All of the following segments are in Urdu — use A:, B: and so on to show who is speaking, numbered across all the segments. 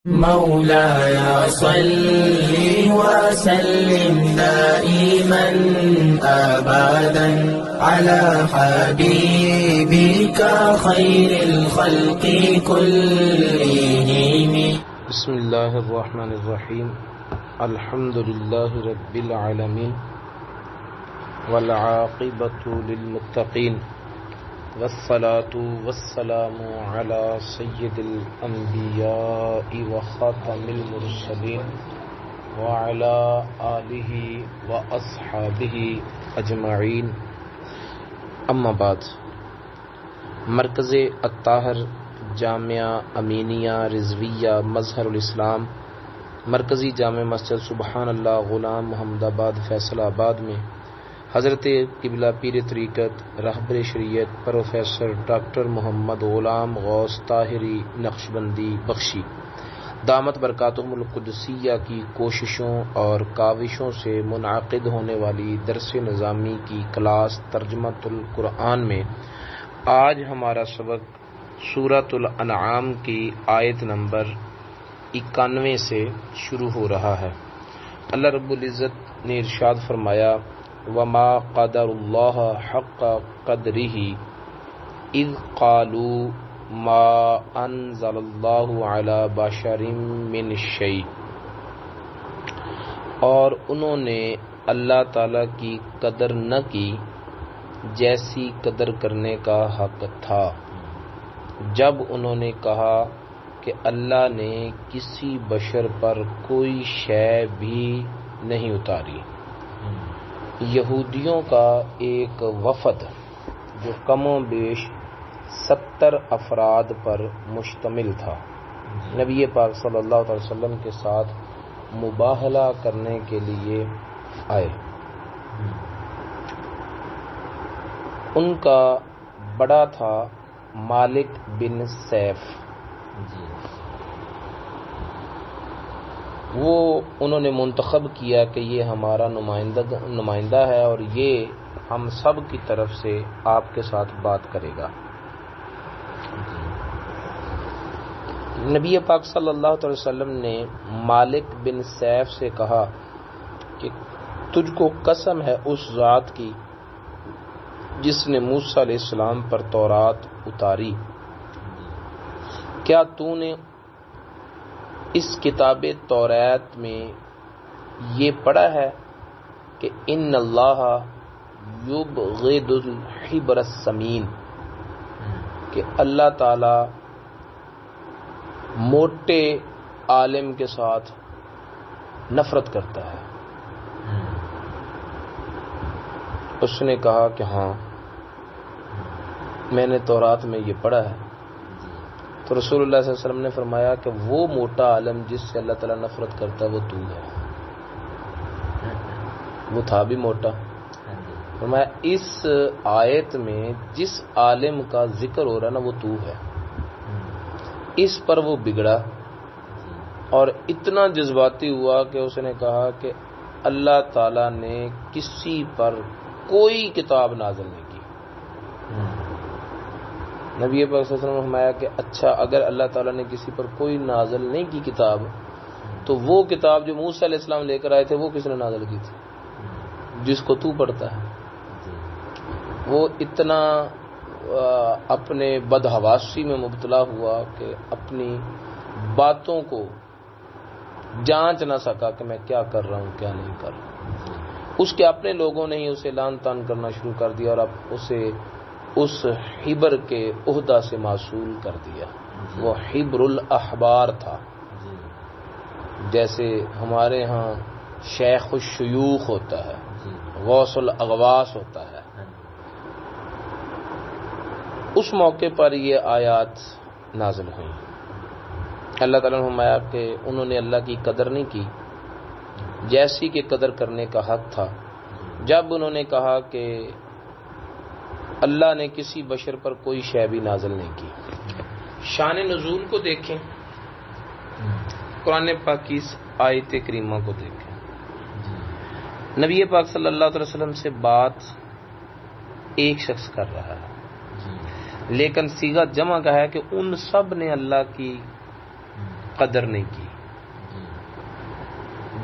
A: مولاي صل وسلم دائما أبدا على حبيبك خير الخلق كلهم.
B: بسم اللہ الرحمن الرحیم. الحمد للہ رب العالمین والعاقبۃ للمتقین والصلاة والسلام علی سید الانبیاء وخاتم المرسلین وعلی آلہ واصحابہ اجمعین. اما بعد. مرکز الطاہر جامعہ امینیہ رضویہ مظہر الاسلام مرکزی جامع مسجد سبحان اللہ غلام محمد آباد فیصل آباد میں حضرت قبلہ پیر طریقت رہبر شریعت پروفیسر ڈاکٹر محمد غلام غوث طاہری نقشبندی بخشی دامت برکاتہم القدسیہ کی کوششوں اور کاوشوں سے منعقد ہونے والی درس نظامی کی کلاس ترجمۃ القرآن میں آج ہمارا سبق سورۃ الانعام کی آیت نمبر 91 سے شروع ہو رہا ہے. اللہ رب العزت نے ارشاد فرمایا وما قدر اللہ حق قدرہ اذ قالوا ما انزل اللہ علی بشر من شیء، اور انہوں نے اللہ تعالی کی قدر نہ کی جیسی قدر کرنے کا حق تھا جب انہوں نے کہا کہ اللہ نے کسی بشر پر کوئی شے بھی نہیں اتاری. یہودیوں کا ایک وفد جو کم و بیش 70 افراد پر مشتمل تھا نبی پاک صلی اللہ علیہ وسلم کے ساتھ مباہلہ کرنے کے لیے آئے. ان کا بڑا تھا مالک بن سیف. وہ انہوں نے منتخب کیا کہ یہ ہمارا نمائندہ ہے اور یہ ہم سب کی طرف سے آپ کے ساتھ بات کرے گا. نبی پاک صلی اللہ علیہ وسلم نے مالک بن سیف سے کہا کہ تجھ کو قسم ہے اس ذات کی جس نے موسیٰ علیہ السلام پر تورات اتاری، کیا تو نے اس کتاب تورات میں یہ پڑھا ہے کہ ان اللہ یبغض الحبر السمین، کہ اللہ تعالی موٹے عالم کے ساتھ نفرت کرتا ہے؟ اس نے کہا کہ ہاں میں نے تورات میں یہ پڑھا ہے. تو رسول اللہ صلی اللہ علیہ وسلم نے فرمایا کہ وہ موٹا عالم جس سے اللہ تعالیٰ نفرت کرتا ہے وہ تو ہے. وہ تھا بھی موٹا. فرمایا اس آیت میں جس عالم کا ذکر ہو رہا نا وہ تو ہے. اس پر وہ بگڑا اور اتنا جذباتی ہوا کہ اس نے کہا کہ اللہ تعالیٰ نے کسی پر کوئی کتاب نازل نہیں کی. نبی پاک صلی اللہ علیہ وسلم نے فرمایا کہ اچھا اگر اللہ تعالیٰ نے کسی پر کوئی نازل نہیں کی کتاب تو وہ کتاب جو موسیٰ علیہ السلام لے کر آئے تھے وہ کس نے نازل کی تھی جس کو تو پڑھتا ہے؟ وہ اتنا اپنے بدحواسی میں مبتلا ہوا کہ اپنی باتوں کو جانچ نہ سکا کہ میں کیا کر رہا ہوں کیا نہیں کر رہا ہوں. اس کے اپنے لوگوں نے ہی اسے لعن طعن کرنا شروع کر دیا اور اب اسے اس حبر کے عہدہ سے معصول کر دیا. وہ حبر الاحبار تھا. جیسے ہمارے ہاں شیخ الشیوخ ہوتا ہے، غوث الاغواث ہوتا ہے. اس موقع پر یہ آیات نازل ہوئیں. اللہ تعالیٰ نے فرمایا کہ انہوں نے اللہ کی قدر نہیں کی جیسی کہ قدر کرنے کا حق تھا جب انہوں نے کہا کہ اللہ نے کسی بشر پر کوئی شے بھی نازل نہیں کی. شان نزول کو دیکھیں، قرآن پاک کی آیت کریمہ کو دیکھیں. نبی پاک صلی اللہ علیہ وسلم سے بات ایک شخص کر رہا ہے لیکن صیغہ جمع کا ہے کہ ان سب نے اللہ کی قدر نہیں کی۔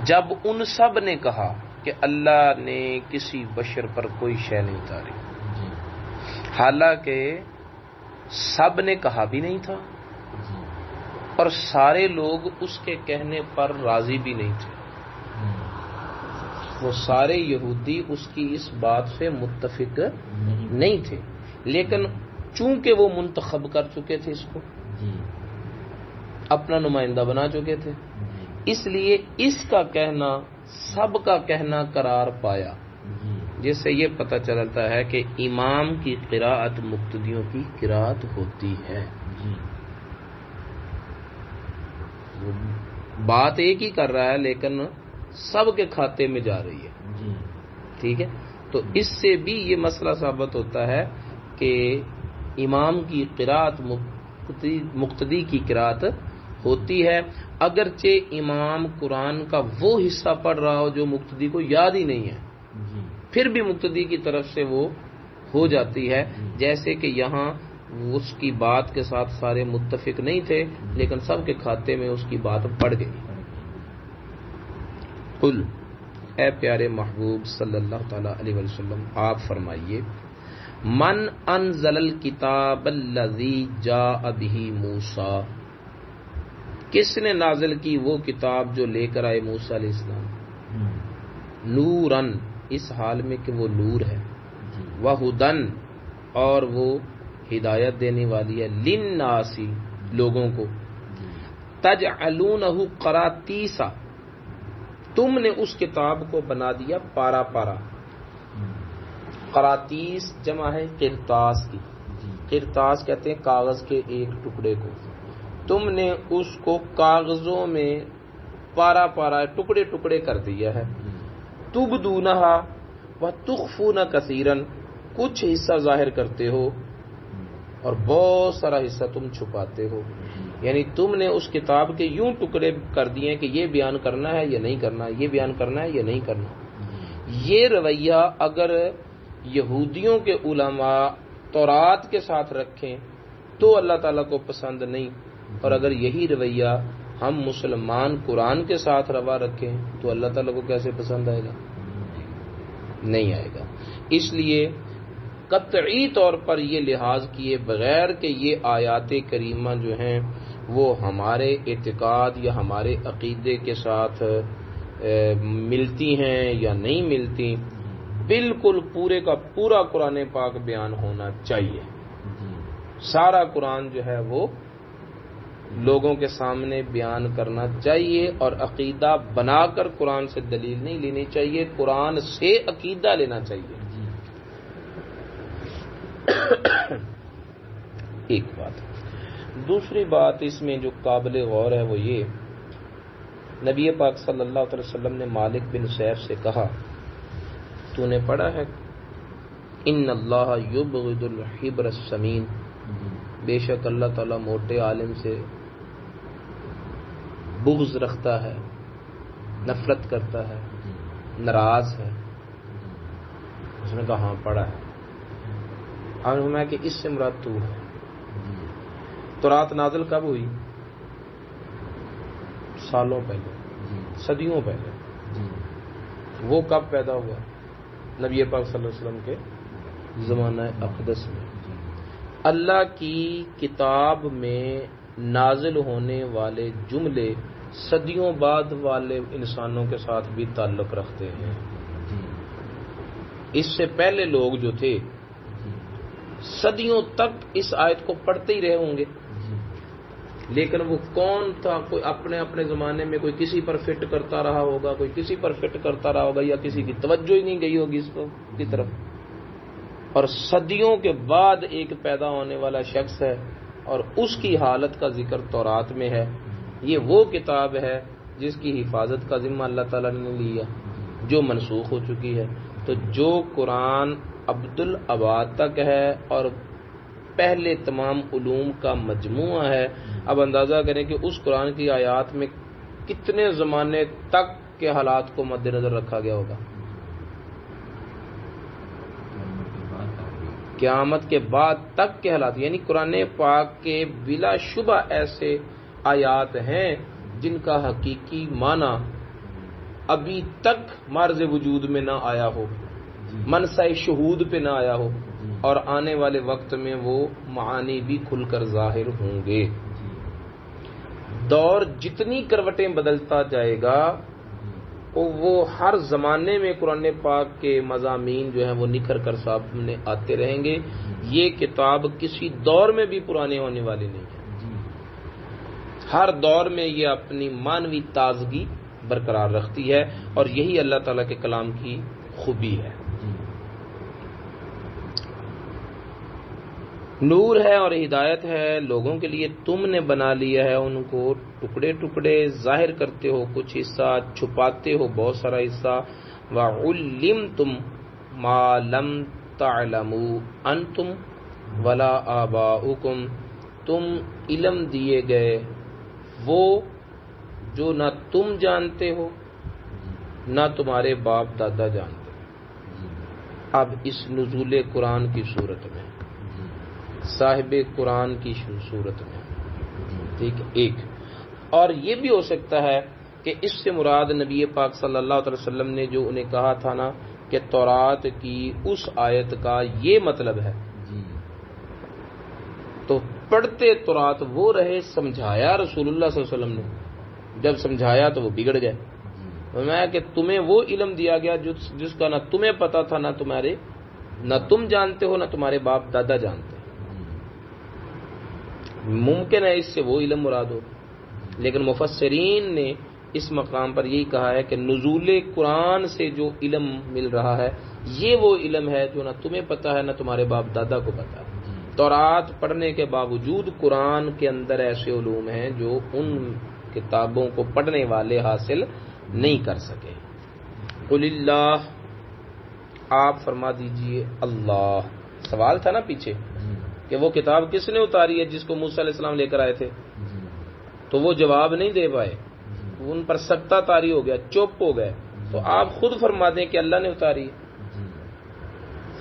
B: جب ان سب نے کہا کہ اللہ نے کسی بشر پر کوئی شے نہیں اتاری، حالانکہ سب نے کہا بھی نہیں تھا اور سارے لوگ اس کے کہنے پر راضی بھی نہیں تھے، وہ سارے یہودی اس کی اس بات سے متفق نہیں تھے، لیکن چونکہ وہ منتخب کر چکے تھے، اس کو اپنا نمائندہ بنا چکے تھے، اس لیے اس کا کہنا سب کا کہنا قرار پایا، جس سے یہ پتہ چلتا ہے کہ امام کی قراءت مقتدیوں کی قراءت ہوتی ہے۔ بات ایک ہی کر رہا ہے لیکن سب کے کھاتے میں جا رہی ہے، ٹھیک ہے۔ تو اس سے بھی یہ مسئلہ ثابت ہوتا ہے کہ امام کی قراءت مقتدی کی قراءت ہوتی ہے، اگرچہ امام قرآن کا وہ حصہ پڑھ رہا ہو جو مقتدی کو یاد ہی نہیں ہے، پھر بھی مقتدی کی طرف سے وہ ہو جاتی ہے، جیسے کہ یہاں اس کی بات کے ساتھ سارے متفق نہیں تھے لیکن سب کے کھاتے میں اس کی بات پڑ گئی۔ قل، اے پیارے محبوب صلی اللہ تعالی علیہ وسلم آپ فرمائیے، من انزل الکتاب الذی جاء بہ موسیٰ، کس نے نازل کی وہ کتاب جو لے کر آئے موسیٰ علیہ السلام، نوراً، اس حال میں کہ وہ نور ہے، وہدن، اور وہ ہدایت دینے والی ہے، للناس، لوگوں کو، تجعلونہ قراطیسا، تم نے اس کتاب کو بنا دیا پارا پارا، قراطیس جمع ہے قرطاس کی، قرطاس کہتے ہیں کاغذ کے ایک ٹکڑے کو، تم نے اس کو کاغذوں میں پارا پارا ٹکڑے ٹکڑے کر دیا ہے، تبدونہا وتخفون کثیرا، کچھ حصہ ظاہر کرتے ہو اور بہت سارا حصہ تم چھپاتے ہو، یعنی تم نے اس کتاب کے یوں ٹکڑے کر دیے کہ یہ بیان کرنا ہے یا نہیں کرنا، یہ بیان کرنا ہے یا نہیں کرنا۔ یہ رویہ اگر یہودیوں کے علماء تورات کے ساتھ رکھیں تو اللہ تعالیٰ کو پسند نہیں، اور اگر یہی رویہ ہم مسلمان قرآن کے ساتھ روا رکھیں تو اللہ تعالیٰ کو کیسے پسند آئے گا؟ نہیں آئے گا۔ اس لیے قطعی طور پر یہ لحاظ کیے بغیر کہ یہ آیات کریمہ جو ہیں وہ ہمارے اعتقاد یا ہمارے عقیدے کے ساتھ ملتی ہیں یا نہیں ملتی، بالکل پورے کا پورا قرآن پاک بیان ہونا چاہیے، سارا قرآن جو ہے وہ لوگوں کے سامنے بیان کرنا چاہیے، اور عقیدہ بنا کر قرآن سے دلیل نہیں لینی چاہیے، قرآن سے عقیدہ لینا چاہیے۔ ایک بات، دوسری بات اس میں جو قابل غور ہے وہ یہ، نبی پاک صلی اللہ علیہ وسلم نے مالک بن سیف سے کہا، تو نے پڑھا ہے ان اللہ یبغض الحبر السمین، بے شک اللہ تعالیٰ موٹے عالم سے بغض رکھتا ہے، نفرت کرتا ہے، ناراض ہے۔ اس نے کہا ہاں پڑھا ہے۔ اور میں کہ اس سے مراد تو ہے۔ تورات نازل کب ہوئی؟ سالوں پہلے، صدیوں پہلے۔ وہ کب پیدا ہوا؟ نبی پاک صلی اللہ علیہ وسلم کے زمانہ اقدس میں۔ اللہ کی کتاب میں نازل ہونے والے جملے صدیوں بعد والے انسانوں کے ساتھ بھی تعلق رکھتے ہیں۔ اس سے پہلے لوگ جو تھے صدیوں تک اس آیت کو پڑھتے ہی رہے ہوں گے، لیکن وہ کون تھا؟ کوئی اپنے اپنے زمانے میں کوئی کسی پر فٹ کرتا رہا ہوگا، کوئی کسی پر فٹ کرتا رہا ہوگا، یا کسی کی توجہ ہی نہیں گئی ہوگی اس کی طرف، اور صدیوں کے بعد ایک پیدا ہونے والا شخص ہے اور اس کی حالت کا ذکر تورات میں ہے۔ یہ وہ کتاب ہے جس کی حفاظت کا ذمہ اللہ تعالیٰ نے لیا، جو منسوخ ہو چکی ہے۔ تو جو قرآن عبد العباد تک ہے اور پہلے تمام علوم کا مجموعہ ہے، اب اندازہ کریں کہ اس قرآن کی آیات میں کتنے زمانے تک کے حالات کو مد نظر رکھا گیا ہوگا۔ قیامت کے بعد تک کے حالات، یعنی قرآن پاک کے بلا شبہ ایسے آیات ہیں جن کا حقیقی معنی ابھی تک معرض وجود میں نہ آیا ہو، منصہ شہود پہ نہ آیا ہو، اور آنے والے وقت میں وہ معانی بھی کھل کر ظاہر ہوں گے۔ دور جتنی کروٹیں بدلتا جائے گا وہ ہر زمانے میں قرآن پاک کے مضامین جو ہیں وہ نکھر کر سامنے آتے رہیں گے۔ یہ کتاب کسی دور میں بھی پرانی ہونے والی نہیں ہے، ہر دور میں یہ اپنی معنوی تازگی برقرار رکھتی ہے، اور یہی اللہ تعالیٰ کے کلام کی خوبی ہے۔ نور ہے اور ہدایت ہے لوگوں کے لیے، تم نے بنا لیا ہے ان کو ٹکڑے ٹکڑے، ظاہر کرتے ہو کچھ حصہ، چھپاتے ہو بہت سارا حصہ۔ وَعُلِّمْتُمْ مَا لَمْ تَعْلَمُوا أَنْتُمْ وَلَا آبَاؤُكُمْ، تم علم دیے گئے وہ جو نہ تم جانتے ہو نہ تمہارے باپ دادا جانتے ہو۔ اب اس نزول قرآن کی صورت میں، صاحب قرآن کی صورت میں، ٹھیک ہے، ایک اور یہ بھی ہو سکتا ہے کہ اس سے مراد نبی پاک صلی اللہ علیہ وسلم نے جو انہیں کہا تھا نا کہ تورات کی اس آیت کا یہ مطلب ہے، تو پڑھتے تورات وہ رہے، سمجھایا رسول اللہ صلی اللہ علیہ وسلم نے، جب سمجھایا تو وہ بگڑ گئے۔ میں کہ تمہیں وہ علم دیا گیا جس کا نہ تمہیں پتا تھا، نہ تم جانتے ہو، نہ تمہارے باپ دادا جانتے۔ ممکن ہے اس سے وہ علم مراد ہو، لیکن مفسرین نے اس مقام پر یہی کہا ہے کہ نزول قرآن سے جو علم مل رہا ہے یہ وہ علم ہے جو نہ تمہیں پتا ہے نہ تمہارے باپ دادا کو پتا ہے۔ تورات پڑھنے کے باوجود قرآن کے اندر ایسے علوم ہیں جو ان کتابوں کو پڑھنے والے حاصل نہیں کر سکے۔ قل اللہ، آپ فرما دیجئے اللہ۔ سوال تھا نا پیچھے کہ وہ کتاب کس نے اتاری ہے جس کو موسیٰ علیہ السلام لے کر آئے تھے، تو وہ جواب نہیں دے پائے، ان پر سکتہ طاری ہو گیا، چپ ہو گئے، تو آپ خود فرما دیں کہ اللہ نے اتاری ہے۔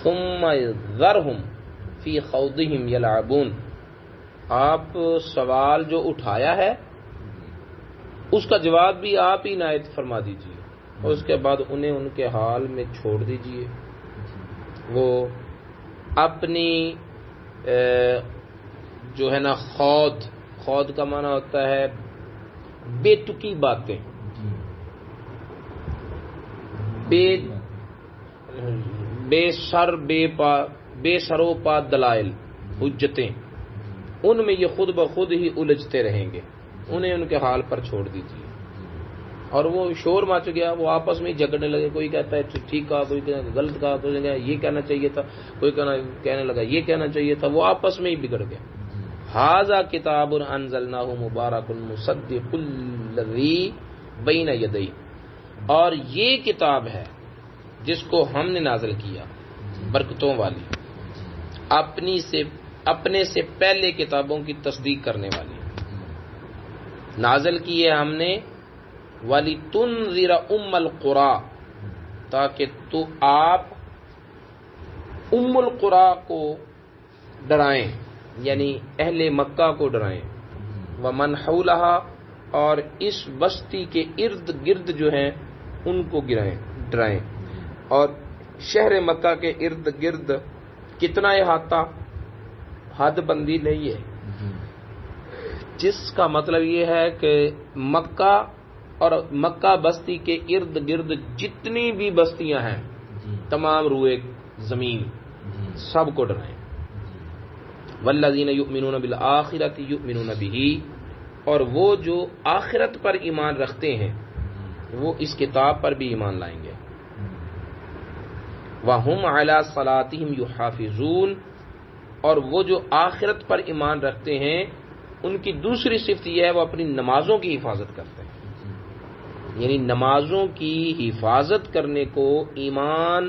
B: ثم ذرہم فی خوضہم یلعبون، آپ سوال جو اٹھایا ہے اس کا جواب بھی آپ ہی عنایت فرما دیجئے، اور اس کے بعد انہیں ان کے حال میں چھوڑ دیجئے، وہ اپنی جو ہے نا خود کا معنی ہوتا ہے بے تکی باتیں، بے سر و پا دلائل، حجتیں، ان میں یہ خود بخود ہی الجھتے رہیں گے، انہیں ان کے حال پر چھوڑ دیجیے۔ اور وہ شور مچ گیا، وہ آپس میں جھگڑنے لگے، کوئی کہتا ہے ٹھیک کہا، کوئی کہتا ہے غلط کہا، کوئی کہتا ہے یہ کہنا چاہیے تھا، کوئی کہنے لگا یہ کہنا چاہیے تھا، وہ آپس میں ہی بگڑ گیا۔ ھذا کتاب انزلناہ مبارک مصدق الذی بین یدیہ، اور یہ کتاب ہے جس کو ہم نے نازل کیا، برکتوں والی، اپنے سے پہلے کتابوں کی تصدیق کرنے والی، نازل کی ہے ہم نے وَلِتُنذِرَ أُمَّ الْقُرَىٰ، تاکہ تو آپ ام القریٰ کو ڈرائیں، یعنی اہل مکہ کو ڈرائیں، وَمَنْ حَوْلَهَا، اور اس بستی کے ارد گرد جو ہیں ان کو ڈرائیں۔ اور شہر مکہ کے ارد گرد کتنا احاطہ، حد بندی نہیں ہے، جس کا مطلب یہ ہے کہ مکہ اور مکہ بستی کے ارد گرد جتنی بھی بستیاں ہیں، تمام روئے زمین، سب کو ڈرائیں۔ والذین یؤمنون بالآخرۃ یؤمنون بہ، اور وہ جو آخرت پر ایمان رکھتے ہیں وہ اس کتاب پر بھی ایمان لائیں گے۔ وَهُمْ عَلَىٰ صَلَاتِهِمْ يُحَافِظُونَ، اور وہ جو آخرت پر ایمان رکھتے ہیں ان کی دوسری صفت یہ ہے وہ اپنی نمازوں کی حفاظت کرتے ہیں، یعنی نمازوں کی حفاظت کرنے کو ایمان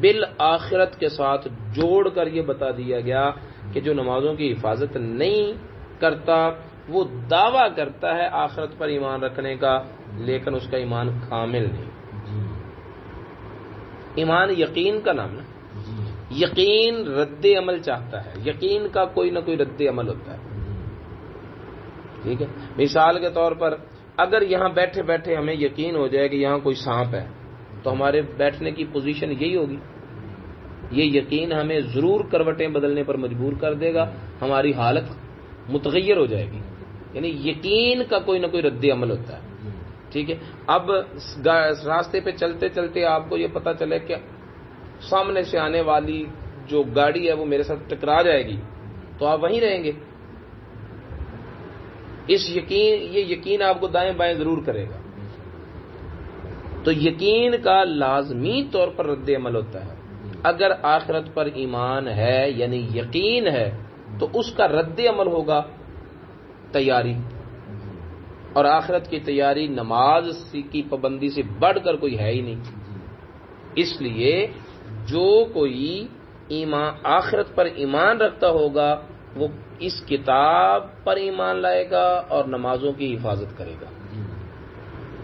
B: بالآخرت کے ساتھ جوڑ کر یہ بتا دیا گیا کہ جو نمازوں کی حفاظت نہیں کرتا وہ دعویٰ کرتا ہے آخرت پر ایمان رکھنے کا، لیکن اس کا ایمان کامل نہیں۔ ایمان یقین کا نام ہے، یقین رد عمل چاہتا ہے، یقین کا کوئی نہ کوئی رد عمل ہوتا ہے۔ ٹھیک ہے، مثال کے طور پر اگر یہاں بیٹھے بیٹھے ہمیں یقین ہو جائے کہ یہاں کوئی سانپ ہے تو ہمارے بیٹھنے کی پوزیشن یہی ہوگی. یہ یقین ہمیں ضرور کروٹیں بدلنے پر مجبور کر دے گا، ہماری حالت متغیر ہو جائے گی. یعنی یقین کا کوئی نہ کوئی رد عمل ہوتا ہے. ٹھیک ہے، اب راستے پہ چلتے چلتے آپ کو یہ پتا چلے کہ سامنے سے آنے والی جو گاڑی ہے وہ میرے ساتھ ٹکرا جائے گی تو آپ وہیں رہیں گے. یہ یقین آپ کو دائیں بائیں ضرور کرے گا. تو یقین کا لازمی طور پر رد عمل ہوتا ہے. اگر آخرت پر ایمان ہے یعنی یقین ہے تو اس کا رد عمل ہوگا تیاری. اور آخرت کی تیاری نماز کی پابندی سے بڑھ کر کوئی ہے ہی نہیں. اس لیے جو کوئی آخرت پر ایمان رکھتا ہوگا وہ اس کتاب پر ایمان لائے گا اور نمازوں کی حفاظت کرے گا.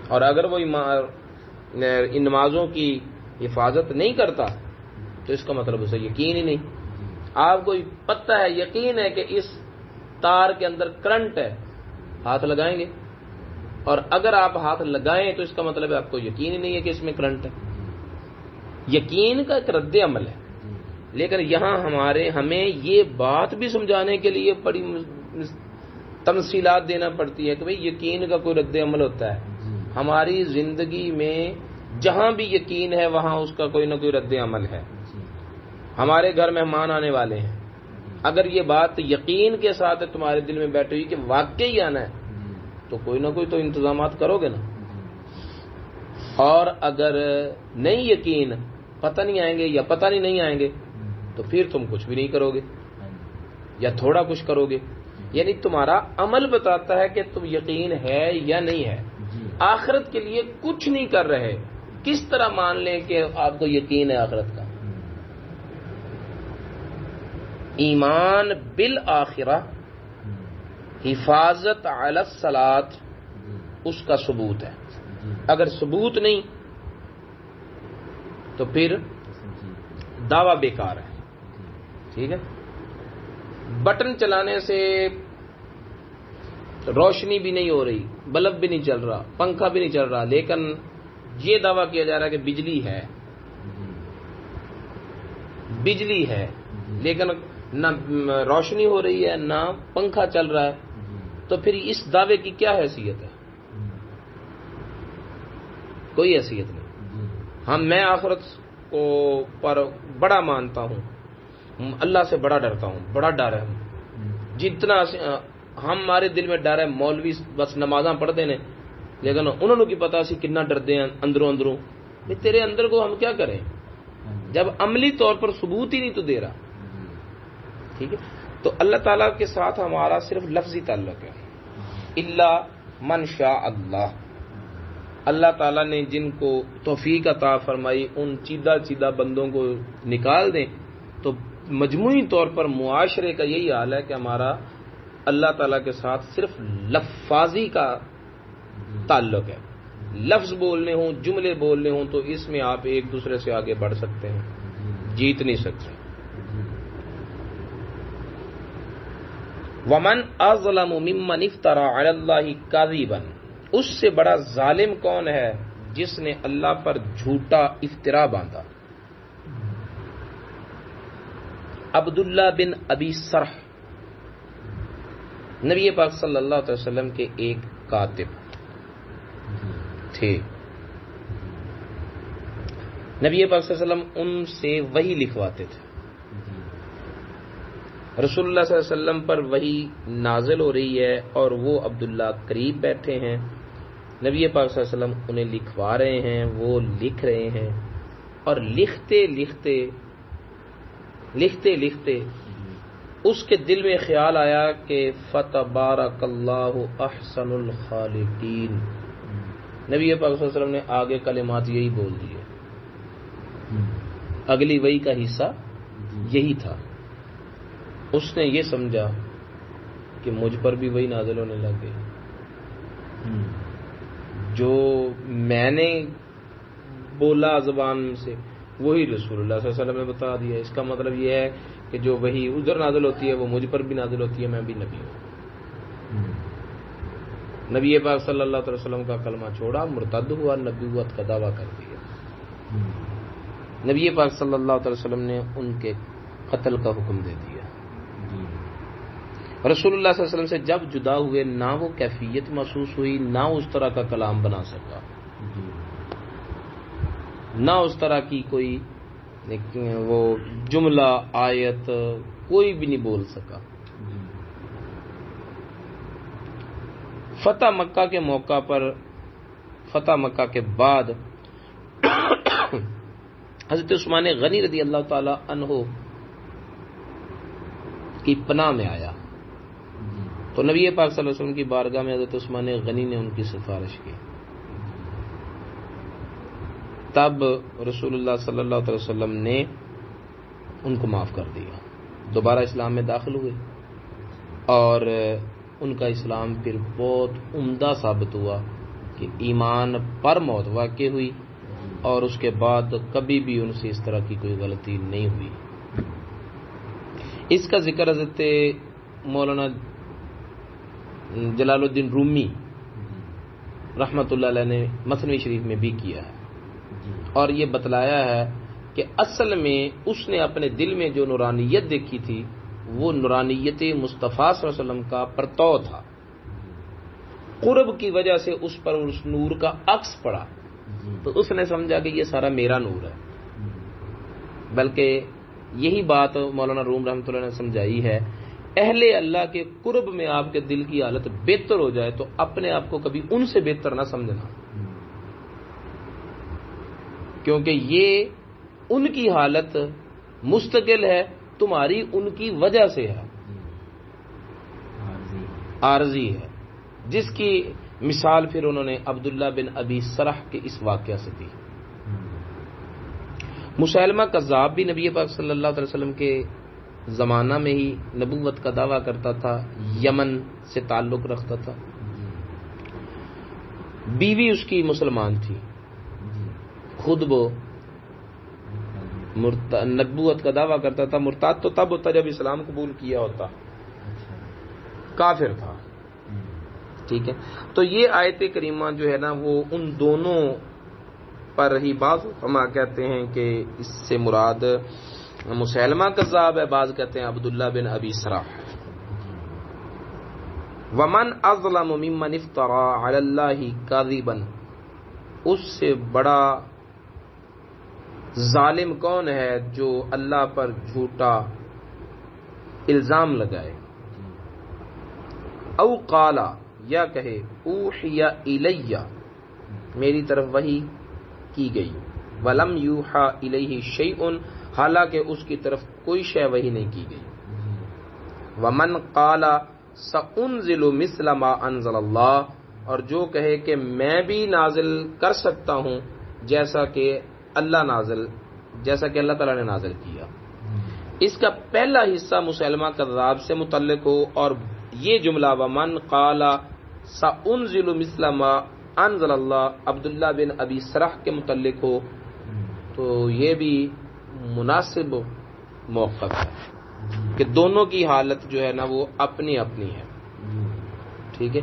B: اور اگر وہ ان نمازوں کی حفاظت نہیں کرتا تو اس کا مطلب اسے یقین ہی نہیں. آپ کو پتہ ہے، یقین ہے کہ اس تار کے اندر کرنٹ ہے، ہاتھ لگائیں گے، اور اگر آپ ہاتھ لگائیں تو اس کا مطلب ہے آپ کو یقین ہی نہیں ہے کہ اس میں کرنٹ ہے. یقین کا ایک رد عمل ہے. لیکن یہاں ہمیں یہ بات بھی سمجھانے کے لیے بڑی تمثیلات دینا پڑتی ہے کہ بھئی یقین کا کوئی رد عمل ہوتا ہے. ہماری زندگی میں جہاں بھی یقین ہے وہاں اس کا کوئی نہ کوئی رد عمل ہے. ہمارے گھر مہمان آنے والے ہیں، اگر یہ بات یقین کے ساتھ تمہارے دل میں بیٹھی ہوئی کہ واقعی آنا ہے تو کوئی نہ کوئی تو انتظامات کرو گے نا. اور اگر نہیں یقین، پتہ نہیں آئیں گے یا پتہ نہیں آئیں گے تو پھر تم کچھ بھی نہیں کرو گے یا تھوڑا کچھ کرو گے. یعنی تمہارا عمل بتاتا ہے کہ تم یقین ہے یا نہیں ہے. آخرت کے لیے کچھ نہیں کر رہے، کس طرح مان لیں کہ آپ کو یقین ہے آخرت کا؟ ایمان بالآخرہ، حفاظت علی الصلاۃ، اس کا ثبوت ہے. اگر ثبوت نہیں تو پھر دعویٰ بیکار ہے. ٹھیک ہے، بٹن چلانے سے روشنی بھی نہیں ہو رہی، بلب بھی نہیں چل رہا، پنکھا بھی نہیں چل رہا، لیکن یہ دعویٰ کیا جا رہا ہے کہ بجلی ہے لیکن نہ روشنی ہو رہی ہے نہ پنکھا چل رہا ہے. تو پھر اس دعوے کی کیا حیثیت ہے؟ کوئی حیثیت نہیں. میں آخرت کو پر بڑا مانتا ہوں، اللہ سے بڑا ڈرتا ہوں، بڑا ڈر ہے. جتنا ہمارے دل میں ڈر ہے، مولوی بس نمازاں پڑھتے ہیں لیکن انہوں کی پتا سی کتنا ڈرتے ہیں اندروں. تیرے اندر کو ہم کیا کریں جب عملی طور پر ثبوت ہی نہیں تو دے رہا. ٹھیک ہے، تو اللہ تعالیٰ کے ساتھ ہمارا صرف لفظی تعلق ہے. الا من شاء اللہ، اللہ تعالیٰ نے جن کو توفیق عطا فرمائی ان چیدہ بندوں کو نکال دیں تو مجموعی طور پر معاشرے کا یہی حال ہے کہ ہمارا اللہ تعالیٰ کے ساتھ صرف لفاظی کا تعلق ہے. لفظ بولنے ہوں، جملے بولنے ہوں تو اس میں آپ ایک دوسرے سے آگے بڑھ سکتے ہیں، جیت نہیں سکتے. ومن اظلم ممن افترى على الله كاذبا، اس سے بڑا ظالم کون ہے جس نے اللہ پر جھوٹا افترا باندھا. عبداللہ بن ابی سرح نبی پاک صلی اللہ علیہ وسلم کے ایک کاتب تھے. نبی پاک صلی اللہ علیہ وسلم ان سے وحی لکھواتے تھے. رسول اللہ صلی اللہ علیہ وسلم پر وحی نازل ہو رہی ہے اور وہ عبداللہ قریب بیٹھے ہیں. نبی پاک صلی اللہ علیہ وسلم انہیں لکھوا رہے ہیں، وہ لکھ رہے ہیں اور لکھتے لکھتے اس کے دل میں خیال آیا کہ فتبارک اللہ احسن الخالقین. نبی پاک صلی اللہ علیہ وسلم نے آگے کلمات یہی بول دیے. اگلی وحی کا حصہ یہی تھا. اس نے یہ سمجھا کہ مجھ پر بھی وہی نازل ہونے لگ گئی. جو میں نے بولا زبان سے وہی رسول اللہ صلی اللہ علیہ وسلم نے بتا دیا. اس کا مطلب یہ ہے کہ جو وہی ادھر نازل ہوتی ہے وہ مجھ پر بھی نازل ہوتی ہے، میں بھی نبی ہوں. نبی پاک صلی اللہ علیہ وسلم کا کلمہ چھوڑا، مرتد ہوا، نبوت کا دعویٰ کر دیا۔ نبی پاک صلی اللہ علیہ وسلم نے ان کے قتل کا حکم دے دیا۔ رسول اللہ صلی اللہ علیہ وسلم سے جب جدا ہوئے نہ وہ کیفیت محسوس ہوئی، نہ اس طرح کا کلام بنا سکا، نہ اس طرح کی کوئی وہ جملہ آیت کوئی بھی نہیں بول سکا۔ فتح مکہ کے موقع پر، فتح مکہ کے بعد حضرت عثمان غنی رضی اللہ تعالی عنہ کی پناہ میں آیا تو نبی پاک صلی اللہ علیہ وسلم کی بارگاہ میں حضرت عثمان غنی نے ان کی سفارش کی۔ تب رسول اللہ صلی اللہ علیہ وسلم نے ان کو معاف کر دیا، دوبارہ اسلام میں داخل ہوئے، اور ان کا اسلام پھر بہت عمدہ ثابت ہوا کہ ایمان پر موت واقع ہوئی، اور اس کے بعد کبھی بھی ان سے اس طرح کی کوئی غلطی نہیں ہوئی۔ اس کا ذکر حضرت مولانا جلال الدین رومی رحمۃ اللہ علیہ نے مثنوی شریف میں بھی کیا ہے، اور یہ بتلایا ہے کہ اصل میں اس نے اپنے دل میں جو نورانیت دیکھی تھی وہ نورانیت مصطفیٰ صلی اللہ علیہ وسلم کا پرتو تھا، قرب کی وجہ سے اس پر اس نور کا عکس پڑا، تو اس نے سمجھا کہ یہ سارا میرا نور ہے۔ بلکہ یہی بات مولانا روم رحمۃ اللہ نے سمجھائی ہے، اہل اللہ کے قرب میں آپ کے دل کی حالت بہتر ہو جائے تو اپنے آپ کو کبھی ان سے بہتر نہ سمجھنا، کیونکہ یہ ان کی حالت مستقل ہے، تمہاری ان کی وجہ سے ہے، عارضی ہے، جس کی مثال پھر انہوں نے عبداللہ بن ابی سرح کے اس واقعہ سے دی۔ مسیلمہ کذاب بھی نبی پاک صلی اللہ علیہ وسلم کے زمانہ میں ہی نبوت کا دعویٰ کرتا تھا، یمن سے تعلق رکھتا تھا، بیوی اس کی مسلمان تھی، خود وہ نبوت کا دعویٰ کرتا تھا، مرتد تو تب ہوتا جب اسلام قبول کیا ہوتا، کافر تھا، ٹھیک ہے۔ تو یہ آیت کریمہ جو ہے نا وہ ان دونوں پر ہی، بعض علماء کہتے ہیں کہ اس سے مراد مسیلمہ کذاب ہے، بعض کہتے ہیں عبداللہ بن ابی سرح۔ ومن اظلم ممن افترى علی اللہ کاذبا، اس سے بڑا ظالم کون ہے جو اللہ پر جھوٹا الزام لگائے، او قال، یا کہے اوحی الی، میری طرف وحی کی گئی، ولم یوحى الیہ شیء، حالانکہ اس کی طرف کوئی شے وحی نہیں کی گئی، ومن قال سأنزل مثل ما انزل اللہ، اور جو کہے کہ میں بھی نازل کر سکتا ہوں جیسا کہ اللہ تعالیٰ نے نازل کیا۔ اس کا پہلا حصہ مسیلمہ کذاب سے متعلق ہو، اور یہ جملہ ومن قال سأنزل مثل ما انزل اللہ عبداللہ بن ابی سرح کے متعلق ہو، تو یہ بھی مناسب موقف ہے کہ دونوں کی حالت جو ہے نا وہ اپنی اپنی ہے، ٹھیک ہے۔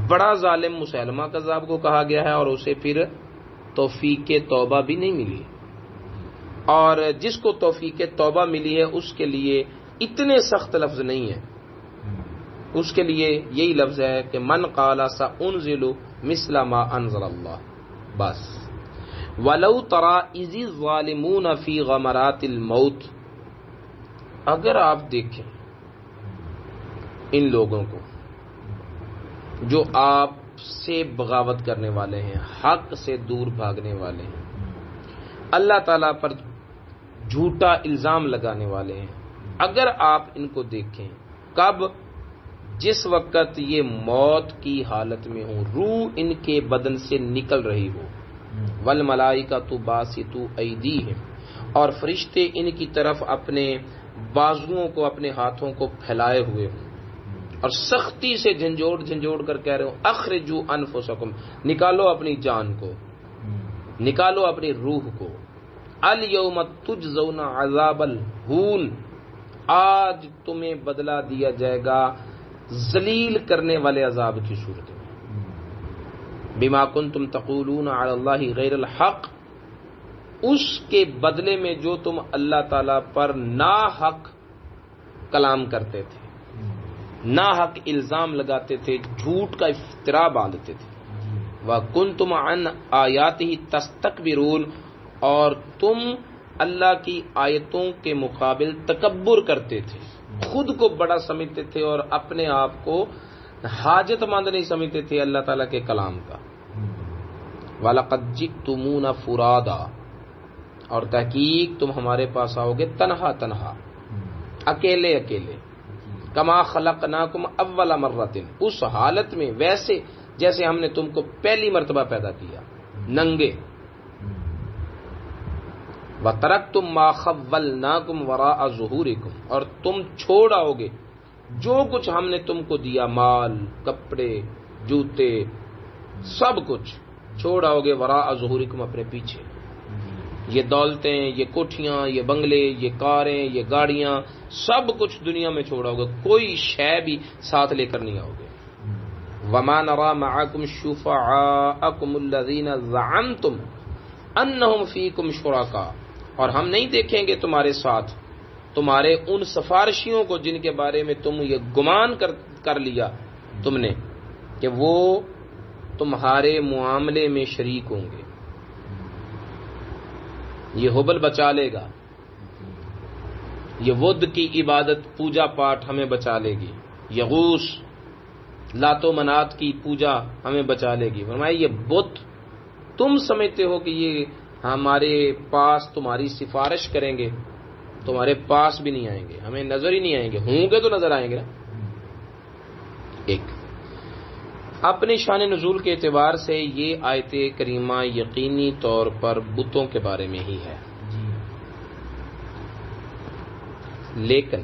B: بڑا ظالم مسیلمہ کذاب کو کہا گیا ہے، اور اسے پھر توفیق توبہ بھی نہیں ملی، اور جس کو توفیق توبہ ملی ہے اس کے لیے اتنے سخت لفظ نہیں ہیں، اس کے لیے یہی لفظ ہے کہ من قال سأنزل مثل ما انزل اللہ، بس۔ وَلَوْ تَرَى إِذِ الظَّالِمُونَ فِي غَمَرَاتِ الْمَوْتِ، اگر آپ دیکھیں ان لوگوں کو جو آپ سے بغاوت کرنے والے ہیں، حق سے دور بھاگنے والے ہیں، اللہ تعالیٰ پر جھوٹا الزام لگانے والے ہیں، اگر آپ ان کو دیکھیں، کب؟ جس وقت یہ موت کی حالت میں ہوں، روح ان کے بدن سے نکل رہی ہو، والملائکۃ باسطوا ایدیہم، اور فرشتے ان کی طرف اپنے بازوؤں کو، اپنے ہاتھوں کو پھیلائے ہوئے ہوں، اور سختی سے جھنجھوڑ کر کہہ رہے ہوں اخرجوا انفسکم، نکالو اپنی جان کو، نکالو اپنی روح کو، الیوم تجزون عذاب الہون، آج تمہیں بدلہ دیا جائے گا ذلیل کرنے والے عذاب کی صورت میں۔ بما کنتم تقولون علی اللہ غیر الحق، اس کے بدلے میں جو تم اللہ تعالی پر ناحق کلام کرتے تھے، ناحق الزام لگاتے تھے، جھوٹ کا افترا باندھتے تھے. وَكُنْتُمْ عَنْ آیَاتِهِ تَسْتَكْبِرُونَ، اور تم اللہ کی آیتوں کے مقابل تکبر کرتے تھے، خود کو بڑا سمجھتے تھے اور اپنے آپ کو حاجت مند نہیں سمجھتے تھے اللہ تعالیٰ کے کلام کا. وَلَقَدْ جِئْتُمُونَ فُرَادًا، اور تحقیق تم ہمارے پاس آؤ گے تنہا تنہا، اکیلے اکیلے. کما خلقناکم اول مرۃ، اس حالت میں ویسے جیسے ہم نے تم کو پہلی مرتبہ پیدا کیا، ننگے. وَتَرَكْتُمْ مَا خَوَّلْنَاكُمْ وَرَاءَ ظُهُورِكُمْ، اور تم چھوڑ آؤ گے جو کچھ ہم نے تم کو دیا، مال، کپڑے، جوتے، سب کچھ چھوڑ آؤ گے وراء ظہورکم، اپنے پیچھے. یہ دولتیں، یہ کوٹھیاں، یہ بنگلے، یہ کاریں، یہ گاڑیاں، سب کچھ دنیا میں چھوڑ آؤ گے، کوئی شے بھی ساتھ لے کر نہیں آؤ گے. وَمَا نَرَى مَعَكُمْ شُفَعَاءَكُمُ الَّذِينَ زَعَمْتُمْ أَنَّهُمْ فِيكُمْ شُرَكَاءُ، اور ہم نہیں دیکھیں گے تمہارے ساتھ تمہارے ان سفارشیوں کو جن کے بارے میں تم یہ گمان کر لیا تم نے کہ وہ تمہارے معاملے میں شریک ہوں گے. یہ حبل بچا لے گا، یہ ود کی عبادت پوجا پاٹ ہمیں بچا لے گی، یغوث لات و منات کی پوجا ہمیں بچا لے گی. فرمایا یہ بت تم سمجھتے ہو کہ یہ ہمارے پاس تمہاری سفارش کریں گے، تمہارے پاس بھی نہیں آئیں گے، ہمیں نظر ہی نہیں آئیں گے، ہوں گے تو نظر آئیں گے نا. ایک اپنی شان نزول کے اعتبار سے یہ آیت کریمہ یقینی طور پر بتوں کے بارے میں ہی ہے. لیکن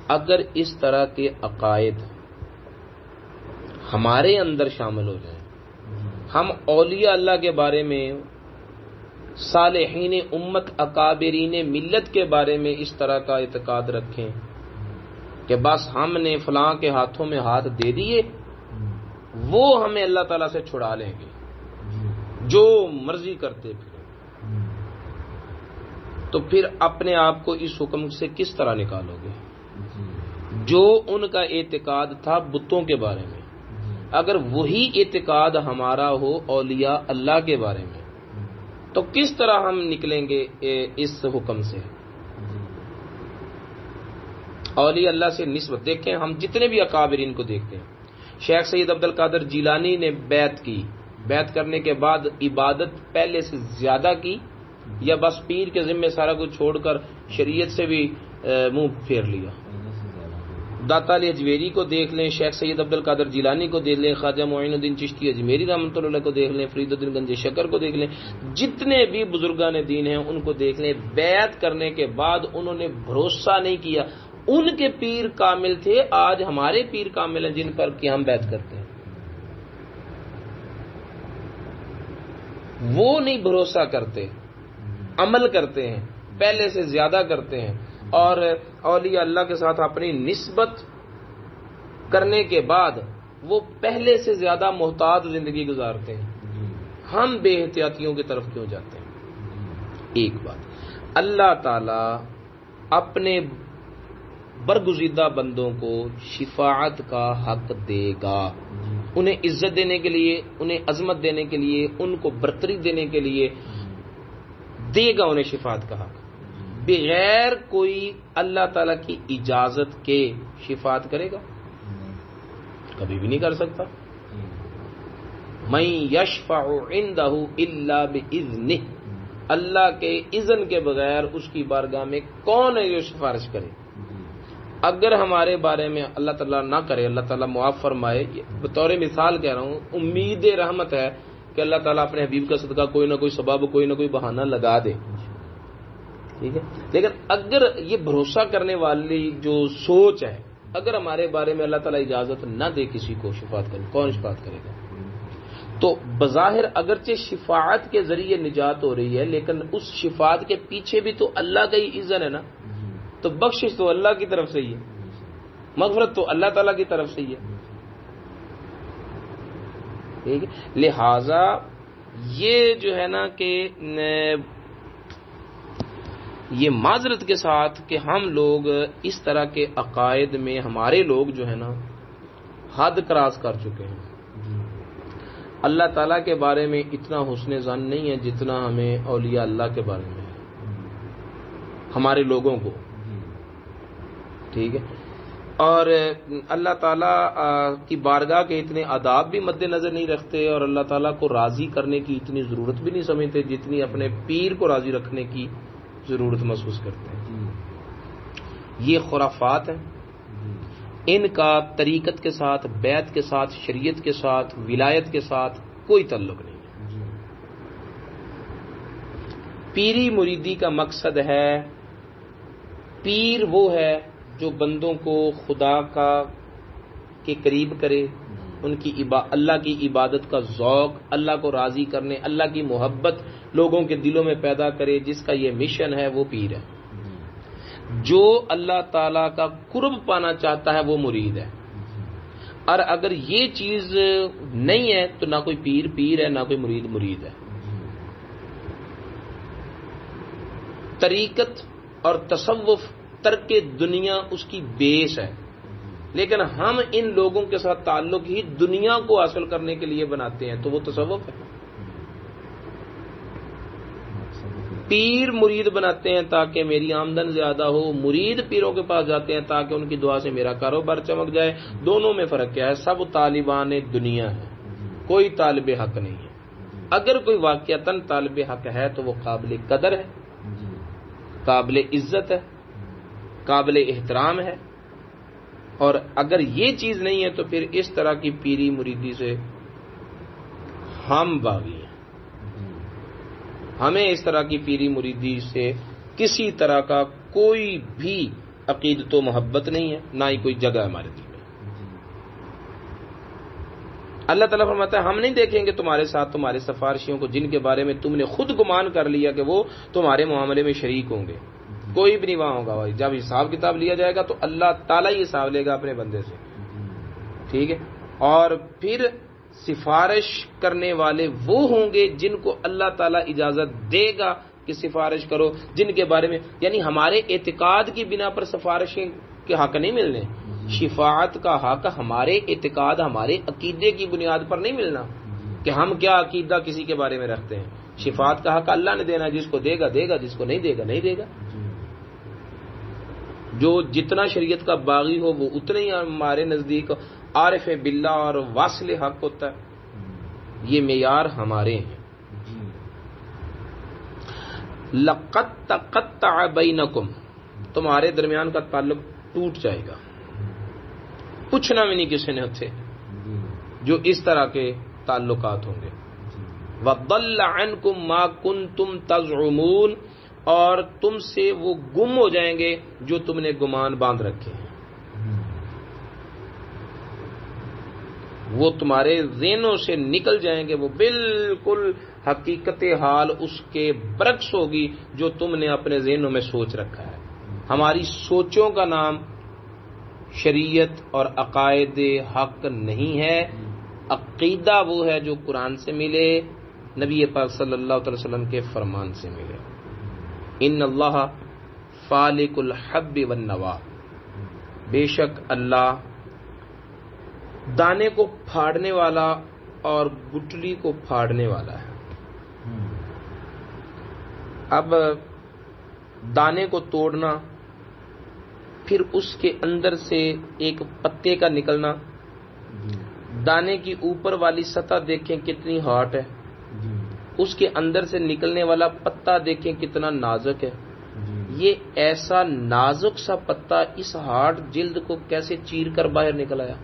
B: اگر اس طرح کے عقائد ہمارے اندر شامل ہو جائیں، ہم اولیاء اللہ کے بارے میں، صالحین امت، اکابرین ملت کے بارے میں اس طرح کا اعتقاد رکھیں کہ بس ہم نے فلاں کے ہاتھوں میں ہاتھ دے دیے، وہ ہمیں اللہ تعالیٰ سے چھڑا لیں گے، جو مرضی کرتے پھریں، تو پھر اپنے آپ کو اس حکم سے کس طرح نکالو گے؟ جو ان کا اعتقاد تھا بتوں کے بارے میں، اگر وہی اعتقاد ہمارا ہو اولیاء اللہ کے بارے میں، تو کس طرح ہم نکلیں گے اس حکم سے؟ اولیاء اللہ سے نسبت دیکھیں، ہم جتنے بھی اکابرین کو دیکھتے ہیں، شیخ سید عبد القادر جیلانی نے بیعت کی، بیعت کرنے کے بعد عبادت پہلے سے زیادہ کی، یا بس پیر کے ذمے سارا کچھ چھوڑ کر شریعت سے بھی منہ پھیر لیا؟ داتا علی اجمیری کو دیکھ لیں، شیخ سید عبد القادر جیلانی کو دیکھ لیں، خواجہ معین الدین چشتی اجمیری رحمۃ اللہ علیہ کو دیکھ لیں، فرید الدین گنج شکر کو دیکھ لیں، جتنے بھی بزرگان دین ہیں ان کو دیکھ لیں. بیعت کرنے کے بعد انہوں نے بھروسہ نہیں کیا، ان کے پیر کامل تھے، آج ہمارے پیر کامل ہیں جن پر کہ ہم بیعت کرتے ہیں، وہ نہیں بھروسہ کرتے، عمل کرتے ہیں، پہلے سے زیادہ کرتے ہیں، اور اولیاء اللہ کے ساتھ اپنی نسبت کرنے کے بعد وہ پہلے سے زیادہ محتاط زندگی گزارتے ہیں. ہم بے احتیاطیوں کی طرف کیوں جاتے ہیں؟ ایک بات، اللہ تعالی اپنے برگزیدہ بندوں کو شفاعت کا حق دے گا، انہیں عزت دینے کے لیے، انہیں عظمت دینے کے لیے، ان کو برتری دینے کے لیے دے گا انہیں شفاعت کا حق، بغیر کوئی اللہ تعالی کی اجازت کے شفاعت کرے گا؟ کبھی بھی نہیں کر سکتا. من یشفع عندہ الا باذنہ، اللہ کے اذن کے بغیر اس کی بارگاہ میں کون ہے جو سفارش کرے؟ اگر ہمارے بارے میں اللہ تعالیٰ نہ کرے، اللہ تعالیٰ معاف فرمائے، بطور مثال کہہ رہا ہوں، امید رحمت ہے کہ اللہ تعالیٰ اپنے حبیب کا صدقہ کوئی نہ کوئی سبب، کوئی نہ کوئی بہانہ لگا دے، ٹھیک ہے. لیکن اگر یہ بھروسہ کرنے والی جو سوچ ہے، اگر ہمارے بارے میں اللہ تعالیٰ اجازت نہ دے کسی کو شفاعت کرنے، کون شفاعت کرے گا؟ تو بظاہر اگرچہ شفاعت کے ذریعے نجات ہو رہی ہے، لیکن اس شفاعت کے پیچھے بھی تو اللہ کا ہی اذن ہے نا، تو بخشش تو اللہ کی طرف سے ہی ہے، مغفرت تو اللہ تعالیٰ کی طرف سے ہی ہے. ٹھیک ہے. لہذا یہ جو ہے نا کہ یہ معذرت کے ساتھ کہ ہم لوگ اس طرح کے عقائد میں ہمارے لوگ جو ہے نا حد کراس کر چکے ہیں. اللہ تعالیٰ کے بارے میں اتنا حسن ظن نہیں ہے جتنا ہمیں اولیاء اللہ کے بارے میں ہے ہمارے لوگوں کو. ٹھیک ہے. اور اللہ تعالیٰ کی بارگاہ کے اتنے آداب بھی مد نظر نہیں رکھتے اور اللہ تعالیٰ کو راضی کرنے کی اتنی ضرورت بھی نہیں سمجھتے جتنی اپنے پیر کو راضی رکھنے کی ضرورت محسوس کرتے ہیں. یہ خرافات ہیں. ان کا طریقت کے ساتھ، بیعت کے ساتھ، شریعت کے ساتھ، ولایت کے ساتھ کوئی تعلق نہیں ہے. پیری مریدی کا مقصد ہے، پیر وہ ہے جو بندوں کو خدا کے قریب کرے، ان کی اللہ کی عبادت کا ذوق، اللہ کو راضی کرنے، اللہ کی محبت لوگوں کے دلوں میں پیدا کرے. جس کا یہ مشن ہے وہ پیر ہے. جو اللہ تعالیٰ کا قرب پانا چاہتا ہے وہ مرید ہے. اور اگر یہ چیز نہیں ہے تو نہ کوئی پیر ہے، نہ کوئی مرید ہے. طریقت اور تصوف ترک دنیا اس کی بیس ہے، لیکن ہم ان لوگوں کے ساتھ تعلق ہی دنیا کو حاصل کرنے کے لیے بناتے ہیں تو وہ تصوف ہے. پیر مرید بناتے ہیں تاکہ میری آمدن زیادہ ہو، مرید پیروں کے پاس جاتے ہیں تاکہ ان کی دعا سے میرا کاروبار چمک جائے. دونوں میں فرق کیا ہے؟ سب طالبان دنیا ہے، کوئی طالب حق نہیں ہے. اگر کوئی واقعتاً طالب حق ہے تو وہ قابل قدر ہے، قابل عزت ہے، قابل احترام ہے. اور اگر یہ چیز نہیں ہے تو پھر اس طرح کی پیری مریدی سے ہم باغی ہیں. ہمیں اس طرح کی پیری مریدی سے کسی طرح کا کوئی بھی عقیدت و محبت نہیں ہے، نہ ہی کوئی جگہ ہمارے دل میں. اللہ تعالیٰ فرماتا ہے ہم نہیں دیکھیں گے تمہارے ساتھ تمہارے سفارشیوں کو جن کے بارے میں تم نے خود گمان کر لیا کہ وہ تمہارے معاملے میں شریک ہوں گے. کوئی بھی نہیں وہاں ہوگا بھائی. جب حساب کتاب لیا جائے گا تو اللہ تعالیٰ ہی حساب لے گا اپنے بندے سے. ٹھیک ہے. اور پھر سفارش کرنے والے وہ ہوں گے جن کو اللہ تعالیٰ اجازت دے گا کہ سفارش کرو، جن کے بارے میں یعنی ہمارے اعتقاد کی بنا پر سفارشیں کے حق نہیں ملنے. شفاعت کا حق ہمارے اعتقاد، ہمارے عقیدے کی بنیاد پر نہیں ملنا کہ ہم کیا عقیدہ کسی کے بارے میں رکھتے ہیں. شفاعت کا حق اللہ نے دینا، جس کو دے گا دے گا، جس کو نہیں دے گا نہیں دے گا. جو جتنا شریعت کا باغی ہو وہ اتنا ہی ہمارے نزدیک عارف باللہ اور واصل حق ہوتا ہے. یہ معیار ہمارے ہیں. لقد تقطع بینکم، تمہارے درمیان کا تعلق ٹوٹ جائے گا. پوچھنا بھی نہیں کسی نے تھے جو اس طرح کے تعلقات ہوں گے. وضل عنکم ما کنتم تزعمون، اور تم سے وہ گم ہو جائیں گے جو تم نے گمان باندھ رکھے ہیں. وہ تمہارے ذہنوں سے نکل جائیں گے. وہ بالکل حقیقت حال اس کے برعکس ہوگی جو تم نے اپنے ذہنوں میں سوچ رکھا ہے. ہماری سوچوں کا نام شریعت اور عقائد حق نہیں ہے. عقیدہ وہ ہے جو قرآن سے ملے، نبی پاک صلی اللہ علیہ وسلم کے فرمان سے ملے. ان اللہ فالق الحب والنوا، بے شک اللہ دانے کو پھاڑنے والا اور گٹلی کو پھاڑنے والا ہے. اب دانے کو توڑنا، پھر اس کے اندر سے ایک پتے کا نکلنا، دانے کی اوپر والی سطح دیکھیں کتنی ہارڈ ہے، اس کے اندر سے نکلنے والا پتا دیکھیں کتنا نازک ہے. یہ ایسا نازک سا پتا اس ہارڈ جلد کو کیسے چیر کر باہر نکل آیا؟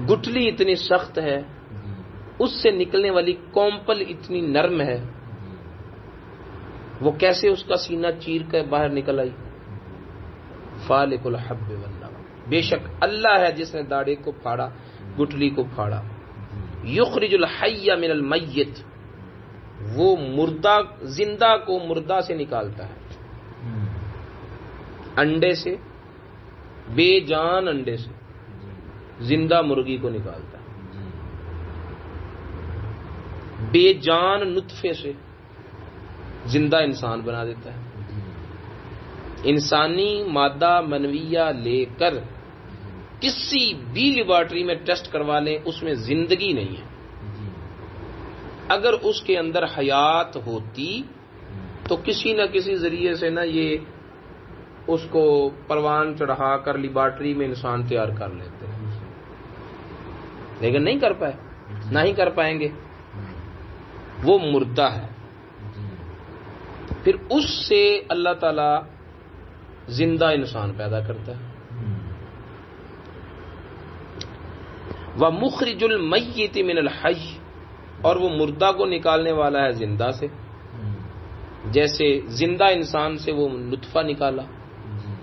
B: گٹلی اتنی سخت ہے، اس سے نکلنے والی کومپل اتنی نرم ہے، وہ کیسے اس کا سینہ چیر کر باہر نکل آئی؟ فالق الحب والنوا، بے شک اللہ ہے جس نے داڑے کو پھاڑا، گٹلی کو پھاڑا. یخرج الحی من المیت، وہ مردہ زندہ کو مردہ سے نکالتا ہے. انڈے سے بے جان انڈے سے زندہ مرغی کو نکالتا ہے، بے جان نطفے سے زندہ انسان بنا دیتا ہے، انسانی مادہ منویہ لے کر کسی بھی لیبارٹری میں ٹیسٹ کروا لیں، اس میں زندگی نہیں ہے۔ اگر اس کے اندر حیات ہوتی تو کسی نہ کسی ذریعے سے نہ یہ اس کو پروان چڑھا کر لیبارٹری میں انسان تیار کر لیتے ہیں، لیکن نہیں کر پائے، نہ ہی کر پائیں گے، وہ مردہ ہے۔ پھر اس سے اللہ تعالی زندہ انسان پیدا کرتا ہے۔ وَمُخْرِجُ الْمَيِّتِ مِنَ الْحَيِّ، اور وہ مردہ کو نکالنے والا ہے زندہ سے، جیسے زندہ انسان سے وہ نطفہ نکالا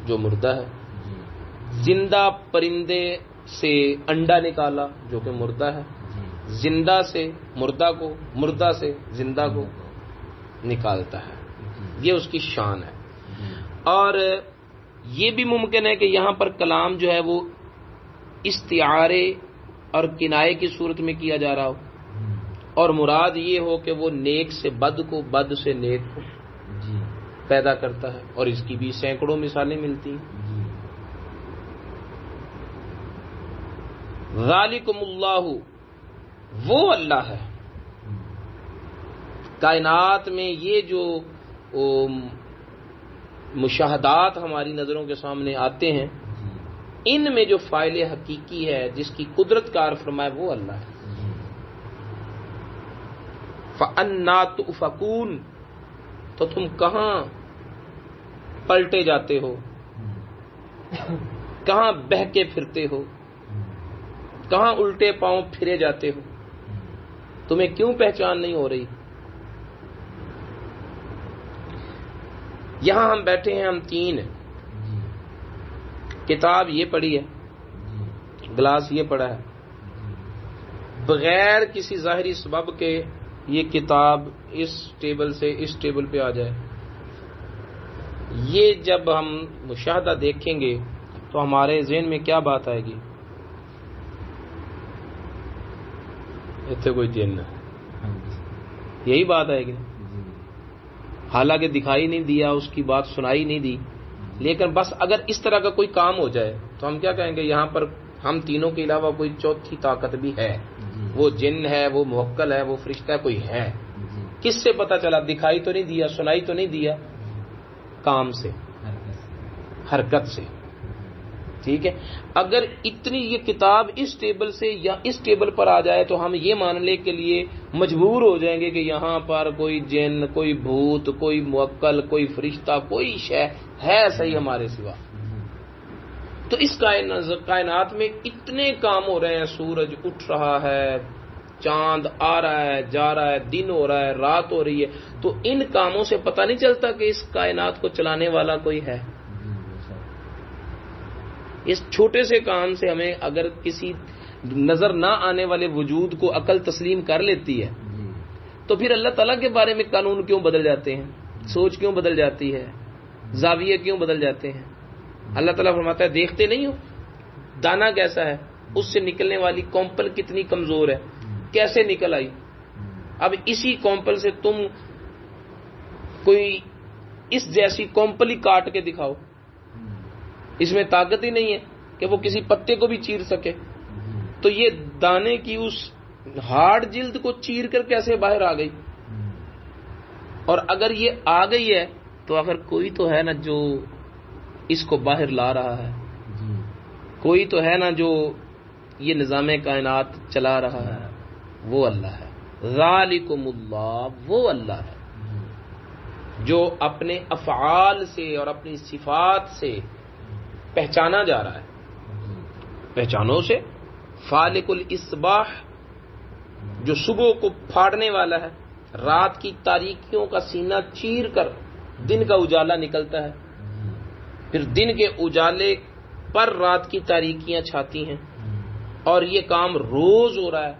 B: جو مردہ ہے، زندہ پرندے سے انڈا نکالا جو کہ مردہ ہے، زندہ سے مردہ کو، مردہ سے زندہ کو نکالتا ہے، یہ اس کی شان ہے۔ اور یہ بھی ممکن ہے کہ یہاں پر کلام جو ہے وہ استعارے اور کنایے کی صورت میں کیا جا رہا ہو، اور مراد یہ ہو کہ وہ نیک سے بد کو، بد سے نیک کو پیدا کرتا ہے، اور اس کی بھی سینکڑوں مثالیں ملتی ہیں۔ ذالکم اللہ، وہ اللہ ہے۔ کائنات میں یہ جو مشاہدات ہماری نظروں کے سامنے آتے ہیں، ان میں جو فاعل حقیقی ہے، جس کی قدرت کار فرمائے، وہ اللہ ہے۔ فَأَنَّا تُؤْفَكُونَ، تو تم کہاں پلٹے جاتے ہو، کہاں بہکے پھرتے ہو، کہاں الٹے پاؤں پھرے جاتے ہو، تمہیں کیوں پہچان نہیں ہو رہی؟ یہاں ہم بیٹھے ہیں، ہم تین، کتاب یہ پڑھی ہے، گلاس یہ پڑھا ہے، بغیر کسی ظاہری سبب کے یہ کتاب اس ٹیبل سے اس ٹیبل پہ آ جائے، یہ جب ہم مشاہدہ دیکھیں گے تو ہمارے ذہن میں کیا بات آئے گی؟ اتنے کوئی جن ہے، یہی بات آئے گی، حالانکہ دکھائی نہیں دیا، اس کی بات سنائی نہیں دی، لیکن بس اگر اس طرح کا کوئی کام ہو جائے تو ہم کیا کہیں گے؟ یہاں پر ہم تینوں کے علاوہ کوئی چوتھی طاقت بھی ہے، وہ جن ہے، وہ موکل ہے، وہ فرشتہ ہے، کوئی ہے۔ کس سے پتہ چلا؟ دکھائی تو نہیں دیا، سنائی تو نہیں دیا، کام سے، حرکت سے، ٹھیک ہے۔ اگر اتنی یہ کتاب اس ٹیبل سے یا اس ٹیبل پر آ جائے تو ہم یہ ماننے کے لیے مجبور ہو جائیں گے کہ یہاں پر کوئی جن، کوئی بھوت، کوئی موکل، کوئی فرشتہ، کوئی شے ہے صحیح ہمارے سوا۔ تو اس کائنات میں اتنے کام ہو رہے ہیں، سورج اٹھ رہا ہے، چاند آ رہا ہے، جا رہا ہے، دن ہو رہا ہے، رات ہو رہی ہے، تو ان کاموں سے پتہ نہیں چلتا کہ اس کائنات کو چلانے والا کوئی ہے۔ اس چھوٹے سے کام سے ہمیں اگر کسی نظر نہ آنے والے وجود کو عقل تسلیم کر لیتی ہے تو پھر اللہ تعالیٰ کے بارے میں قانون کیوں بدل جاتے ہیں، سوچ کیوں بدل جاتی ہے، زاویے کیوں بدل جاتے ہیں؟ اللہ تعالیٰ فرماتا ہے دیکھتے نہیں ہو دانا کیسا ہے، اس سے نکلنے والی کمپل کتنی کمزور ہے، کیسے نکل آئی؟ اب اسی کمپل سے تم کوئی اس جیسی کمپل ہی کاٹ کے دکھاؤ، اس میں طاقت ہی نہیں ہے کہ وہ کسی پتے کو بھی چیر سکے، تو یہ دانے کی اس ہارڈ جلد کو چیر کر کیسے باہر آ گئی؟ اور اگر یہ آ گئی ہے تو اگر کوئی تو ہے نا جو اس کو باہر لا رہا ہے، کوئی تو ہے نا جو یہ نظام کائنات چلا رہا ہے، وہ اللہ ہے۔ ذالکم اللہ، وہ اللہ ہے جو اپنے افعال سے اور اپنی صفات سے پہچانا جا رہا ہے۔ پہچانوں سے فالق الاصباح، جو صبح کو پھاڑنے والا ہے، رات کی تاریکیوں کا سینہ چیر کر دن کا اجالا نکلتا ہے، پھر دن کے اجالے پر رات کی تاریکیاں چھاتی ہیں، اور یہ کام روز ہو رہا ہے۔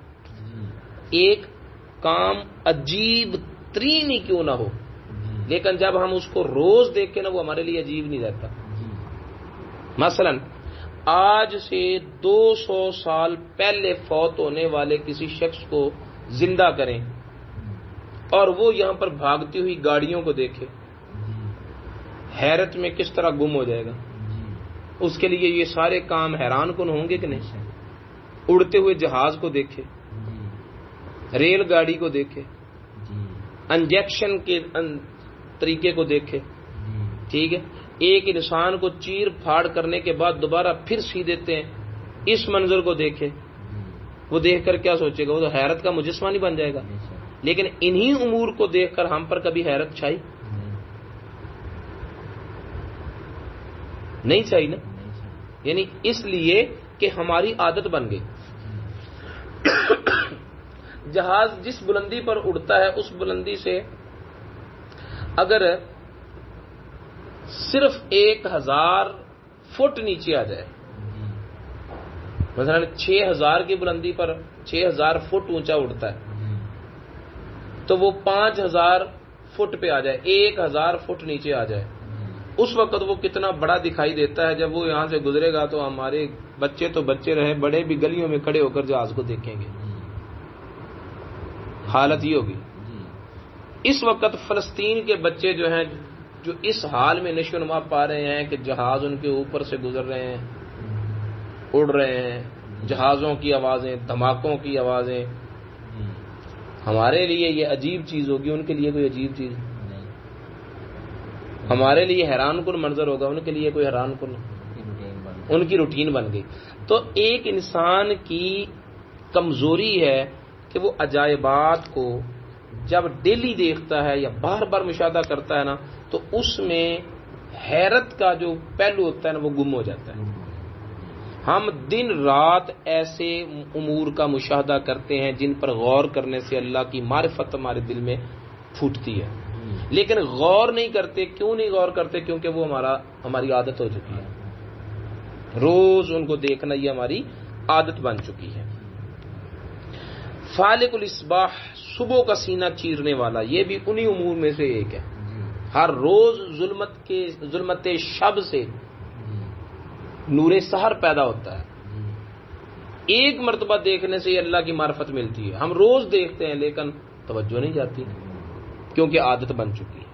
B: ایک کام عجیب ترین ہی کیوں نہ ہو، لیکن جب ہم اس کو روز دیکھیں نا وہ ہمارے لیے عجیب نہیں رہتا۔ مثلا آج سے 200 سال پہلے فوت ہونے والے کسی شخص کو زندہ کریں اور وہ یہاں پر بھاگتی ہوئی گاڑیوں کو دیکھے، حیرت میں کس طرح گم ہو جائے گا؟ اس کے لیے یہ سارے کام حیران کن ہوں گے کہ نہیں؟ اڑتے ہوئے جہاز کو دیکھے، ریل گاڑی کو دیکھے، انجیکشن کے طریقے کو دیکھے، ٹھیک ہے، ایک انسان کو چیر پھاڑ کرنے کے بعد دوبارہ پھر سی دیتے ہیں، اس منظر کو دیکھے، وہ دیکھ کر کیا سوچے گا؟ وہ تو حیرت کا مجسمہ نہیں بن جائے گا؟ لیکن انہی امور کو دیکھ کر ہم پر کبھی حیرت چھائی نہیں چاہیے نا؟ یعنی اس لیے کہ ہماری عادت بن گئی۔ جہاز جس بلندی پر اڑتا ہے اس بلندی سے اگر صرف 1000 فٹ نیچے آ جائے، مثلا 6000 کی بلندی پر 6000 فٹ اونچا اڑتا ہے تو وہ 5000 فٹ پہ آ جائے، 1000 فٹ نیچے آ جائے، اس وقت وہ کتنا بڑا دکھائی دیتا ہے۔ جب وہ یہاں سے گزرے گا تو ہمارے بچے تو بچے رہے، بڑے بھی گلیوں میں کھڑے ہو کر جہاز کو دیکھیں گے، حالت یہ ہوگی۔ اس وقت فلسطین کے بچے جو ہیں، جو اس حال میں نشو و نما پا رہے ہیں کہ جہاز ان کے اوپر سے گزر رہے ہیں، اڑ رہے ہیں، جہازوں کی آوازیں، دھماکوں کی آوازیں، ہمارے لیے یہ عجیب چیز ہوگی، ان کے لیے کوئی عجیب چیز نہیں، ہمارے لیے حیران کن منظر ہوگا، ان کے لیے کوئی حیران کن، ان کی روٹین بن گئی۔ تو ایک انسان کی کمزوری ہے کہ وہ عجائبات کو جب ڈیلی دیکھتا ہے یا بار بار مشاہدہ کرتا ہے نا، تو اس میں حیرت کا جو پہلو ہوتا ہے نا وہ گم ہو جاتا ہے۔ ہم دن رات ایسے امور کا مشاہدہ کرتے ہیں جن پر غور کرنے سے اللہ کی معرفت ہمارے دل میں پھوٹتی ہے، لیکن غور نہیں کرتے۔ کیوں نہیں غور کرتے؟ کیونکہ وہ ہماری عادت ہو چکی ہے، روز ان کو دیکھنا یہ ہماری عادت بن چکی ہے۔ فالق الاصباح، صبح کا سینہ چیرنے والا، یہ بھی انہی امور میں سے ایک ہے۔ ہر روز ظلمت شب سے نور سحر پیدا ہوتا ہے، ایک مرتبہ دیکھنے سے اللہ کی معرفت ملتی ہے۔ ہم روز دیکھتے ہیں لیکن توجہ نہیں جاتی کیونکہ عادت بن چکی ہے۔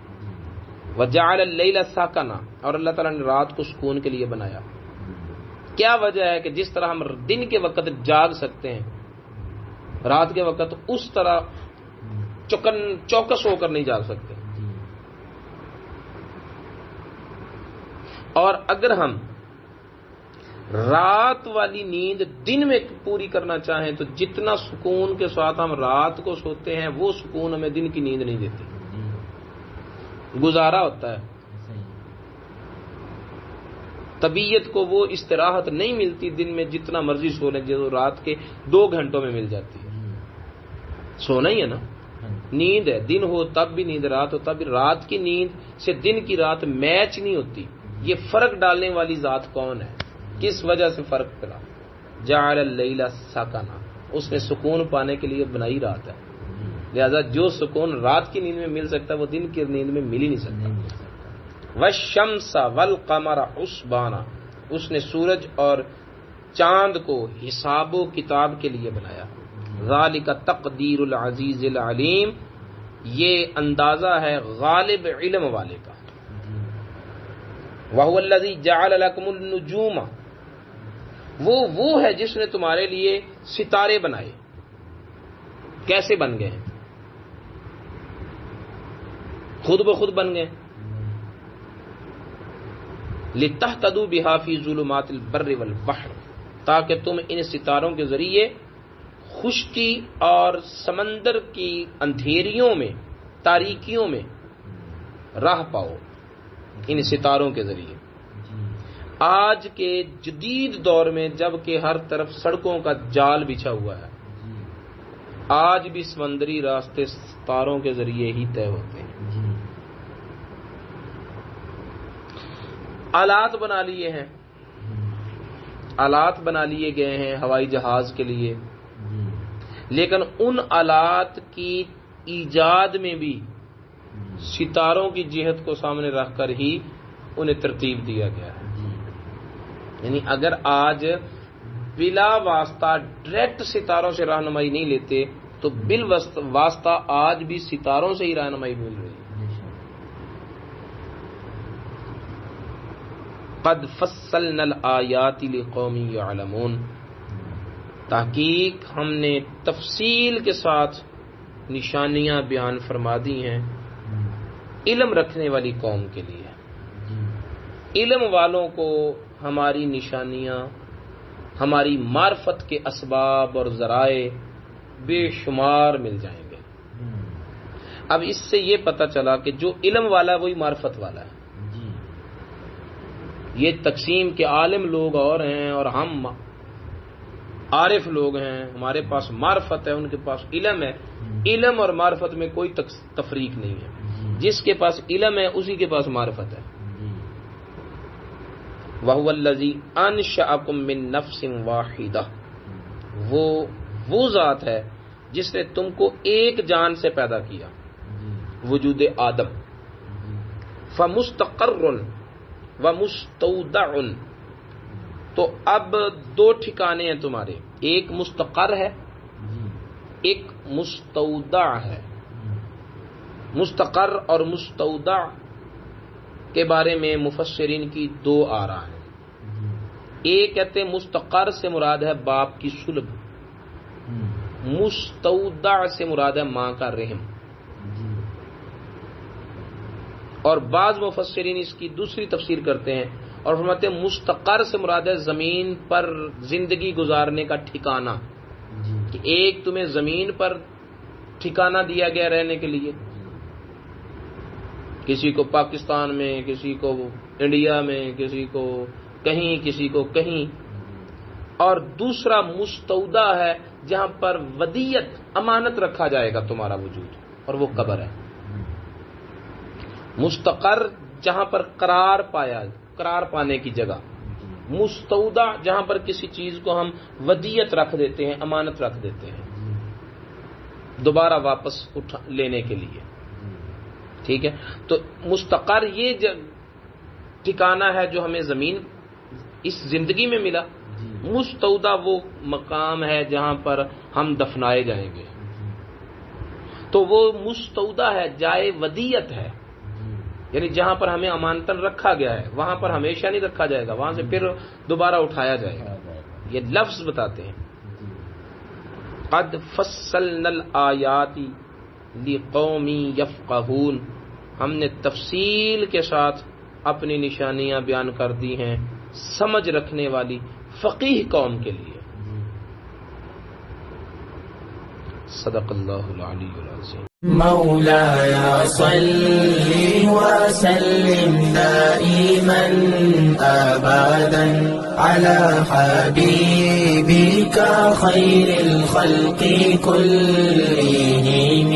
B: وجعل اللیل سکنا، اور اللہ تعالیٰ نے رات کو سکون کے لیے بنایا۔ کیا وجہ ہے کہ جس طرح ہم دن کے وقت جاگ سکتے ہیں، رات کے وقت اس طرح چوکس ہو کر نہیں جاگ سکتے۔ اور اگر ہم رات والی نیند دن میں پوری کرنا چاہیں تو جتنا سکون کے ساتھ ہم رات کو سوتے ہیں وہ سکون ہمیں دن کی نیند نہیں دیتی، گزارا ہوتا ہے۔ طبیعت کو وہ استراحت نہیں ملتی دن میں جتنا مرضی سو لیں، جو رات کے 2 گھنٹوں میں مل جاتی ہے۔ سونا ہی ہے نا، نیند ہے، دن ہو تب بھی نیند، رات ہو تب بھی۔ رات کی نیند سے دن کی رات میچ نہیں ہوتی۔ یہ فرق ڈالنے والی ذات کون ہے؟ کس وجہ سے فرق پڑا؟ جعل اللیل سکنا، اس نے سکون پانے کے لیے بنائی رات ہے، لہذا جو سکون رات کی نیند میں مل سکتا ہے وہ دن کی نیند میں مل ہی نہیں سکتا۔ والشمس والقمر حسبانا، اس نے سورج اور چاند کو حساب و کتاب کے لیے بنایا۔ ذالک تقدیر العزیز العلیم، یہ اندازہ ہے غالب علم والے کا۔ وَهُوَ الَّذِي جَعَلَ لَكُمُ النُّجُومَ، وہ ہے جس نے تمہارے لیے ستارے بنائے۔ کیسے بن گئے ہیں؟ خود بخود بن گئے۔ لِتَهْتَدُوا بِهَا فِي ظُلُمَاتِ الْبَرِّ وَالْبَحْرِ، تاکہ تم ان ستاروں کے ذریعے خشکی اور سمندر کی اندھیریوں میں، تاریکیوں میں راہ پاؤ، ان ستاروں کے ذریعے۔ آج کے جدید دور میں جب کہ ہر طرف سڑکوں کا جال بچھا ہوا ہے، آج بھی سمندری راستے ستاروں کے ذریعے ہی طے ہوتے ہیں۔ آلات بنا لیے ہیں، آلات بنا لیے گئے ہیں ہوائی جہاز کے لیے، لیکن ان آلات کی ایجاد میں بھی ستاروں کی جہت کو سامنے رکھ کر ہی انہیں ترتیب دیا گیا ہے۔ یعنی اگر آج بلا واسطہ ڈائریکٹ ستاروں سے رہنمائی نہیں لیتے تو واسطہ آج بھی ستاروں سے ہی رہنمائی مل رہی ہے۔ قد فصلنا الآیات لقوم یعلمون، تحقیق ہم نے تفصیل کے ساتھ نشانیاں بیان فرما دی ہیں علم رکھنے والی قوم کے لیے۔ علم والوں کو ہماری نشانیاں، ہماری معرفت کے اسباب اور ذرائع بے شمار مل جائیں گے۔ اب اس سے یہ پتہ چلا کہ جو علم والا ہے وہی معرفت والا ہے۔ یہ تقسیم کے عالم لوگ اور ہیں اور ہم عارف لوگ ہیں، ہمارے پاس معرفت ہے، ان کے پاس علم ہے۔ علم اور معرفت میں کوئی تفریق نہیں ہے، جس کے پاس علم ہے اسی کے پاس معرفت ہے۔ وَهُوَ الَّذِي أَنشَأَكُم مِّن نَّفْسٍ وَاحِدَةٍ، وہ ذات ہے جس نے تم کو ایک جان سے پیدا کیا، وجود آدم۔ فَمُسْتَقَرٌّ وَمُسْتَوْدَعٌ، تو اب دو ٹھکانے ہیں تمہارے، ایک مستقر ہے ایک مستودع ہے۔ مستقر اور مستودع کے بارے میں مفسرین کی دو آراء ہیں۔ ایک کہتے ہیں مستقر سے مراد ہے باپ کی صلب، مستودع سے مراد ہے ماں کا رحم، اور بعض مفسرین اس کی دوسری تفسیر کرتے ہیں اور فرماتے ہیں مستقر سے مراد ہے زمین پر زندگی گزارنے کا ٹھکانہ، کہ ایک تمہیں زمین پر ٹھکانہ دیا گیا رہنے کے لیے، کسی کو پاکستان میں، کسی کو انڈیا میں، کسی کو کہیں، کسی کو کہیں، اور دوسرا مستودع ہے جہاں پر ودیت امانت رکھا جائے گا تمہارا وجود، اور وہ قبر ہے۔ مستقر جہاں پر قرار پانے کی جگہ، مستودع جہاں پر کسی چیز کو ہم ودیت رکھ دیتے ہیں، امانت رکھ دیتے ہیں دوبارہ واپس لینے کے لیے، ٹھیک ہے۔ تو مستقر یہ ٹھکانہ ہے جو ہمیں زمین اس زندگی میں ملا، مستودع وہ مقام ہے جہاں پر ہم دفنائے جائیں گے۔ تو وہ مستودع ہے، جائے ودیت ہے، یعنی جہاں پر ہمیں امانتاً رکھا گیا ہے وہاں پر ہمیشہ نہیں رکھا جائے گا، وہاں سے پھر دوبارہ اٹھایا جائے گا۔ یہ لفظ بتاتے ہیں قد فصلنا الآیات لقوم یفقہون، ہم نے تفصیل کے ساتھ اپنی نشانیاں بیان کر دی ہیں سمجھ رکھنے والی فقیہ قوم کے لیے۔ صدق اللہ العلی العظیم۔
A: مولاي صل وسلم دائما أبدا على حبيبك خير الخلق كلهم